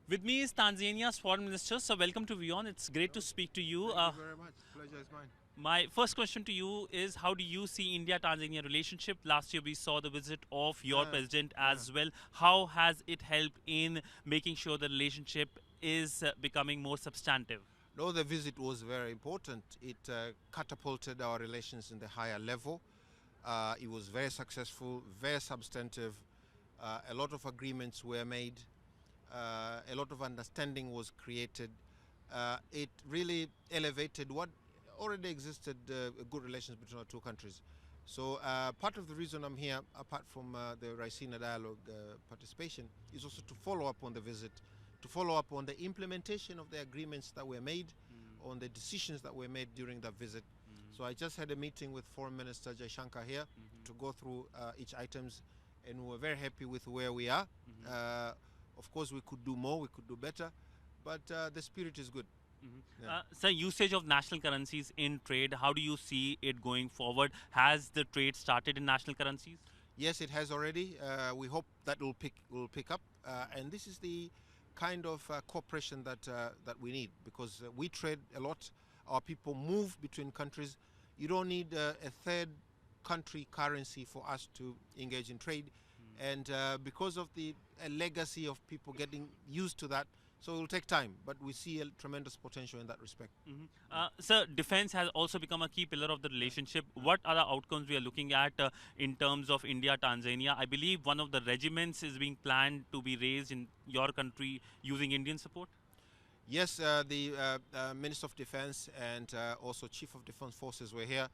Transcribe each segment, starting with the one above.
With me is Tanzania's Foreign Minister. So welcome to WION. It's great to speak to you. Thank you very much. Pleasure is mine. My first question to you is, how do you see India-Tanzania relationship? Last year we saw the visit of your president as well. How has it helped in making sure the relationship is becoming more substantive? No, the visit was very important. It catapulted our relations in the higher level. It was very successful, very substantive. A lot of agreements were made. A lot of understanding was created. It really elevated what already existed, good relations between our two countries. So part of the reason I'm here, apart from the Raisina Dialogue participation, is also to follow up on the visit, to follow up on the implementation of the agreements that were made, on the decisions that were made during that visit. So I just had a meeting with Foreign Minister Shankar here to go through each items, and we were very happy with where we are. Of course, we could do more, we could do better, but the spirit is good. So usage of national currencies in trade, how do you see it going forward? Has the trade started in national currencies? Yes, it has already. We hope that will pick up, and this is the kind of cooperation that we need, because we trade a lot. Our people move between countries. You don't need a third country currency for us to engage in trade, and because of the legacy of people getting used to that, so it will take time, but we see a tremendous potential in that respect. So defense has also become a key pillar of the relationship. What are the outcomes we are looking at in terms of India-Tanzania? I believe one of the regiments is being planned to be raised in your country using Indian support? Yes, the Minister of Defense and also Chief of Defense Forces were here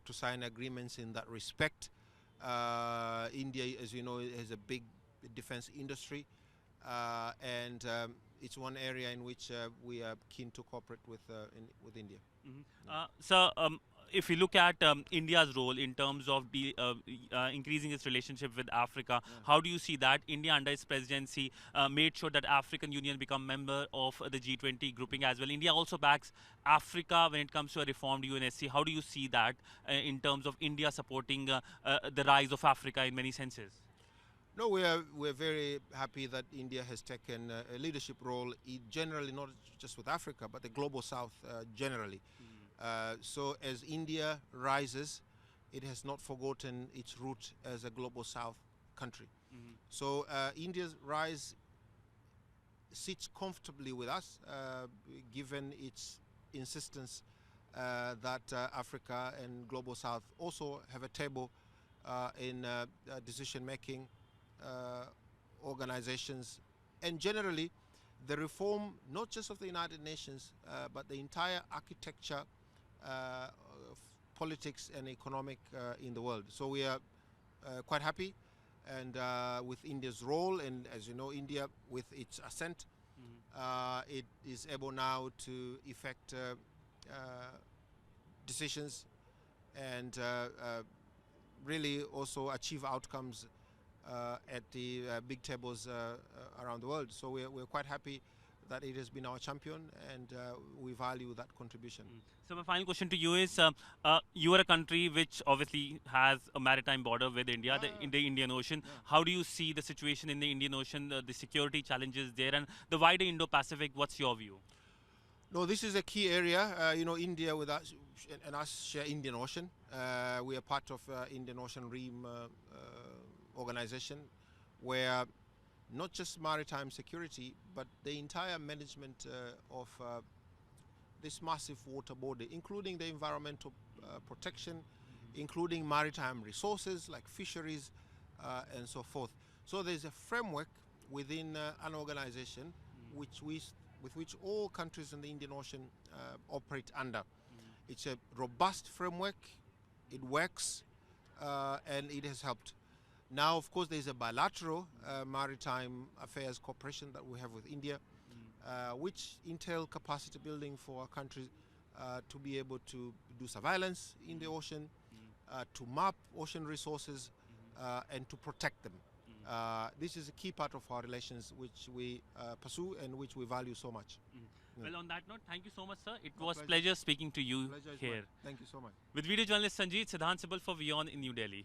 to sign agreements in that respect. India, as you know, has a big defense industry, and it's one area in which we are keen to cooperate with India. So if you look at India's role in terms of increasing its relationship with Africa, how do you see that? India under its presidency made sure that African Union become member of the G20 grouping as well. India also backs Africa when it comes to a reformed UNSC. How do you see that in terms of India supporting the rise of Africa in many senses? No, we're very happy that India has taken a leadership role, generally not just with Africa, but the global South generally. So as India rises, it has not forgotten its root as a global South country. So India's rise sits comfortably with us, given its insistence that Africa and global South also have a table in decision-making organizations, and generally the reform not just of the United Nations but the entire architecture of politics and economic in the world. So we are quite happy and with India's role, and as you know, India with its assent, it is able now to effect decisions and really also achieve outcomes at the big tables around the world. So we're quite happy that it has been our champion, and we value that contribution. So my final question to you is, you are a country which obviously has a maritime border with India, in the Indian Ocean. How do you see the situation in the Indian Ocean, the security challenges there, and the wider Indo-Pacific? What's your view? No, this is a key area. You know, India with us and us share Indian Ocean. We are part of Indian Ocean Rim organization, where not just maritime security, but the entire management of this massive water body, including the environmental protection, including maritime resources like fisheries and so forth. So there's a framework within an organization with which all countries in the Indian Ocean operate under. It's a robust framework, it works, and it has helped. Now, of course, there's a bilateral maritime affairs cooperation that we have with India, which entail capacity building for our countries to be able to do surveillance in the ocean, to map ocean resources, and to protect them. This is a key part of our relations which we pursue and which we value so much. Well, on that note, thank you so much, sir. It was pleasure speaking to you here. Thank you so much. With video journalist Sidhant Sibal for WION in New Delhi.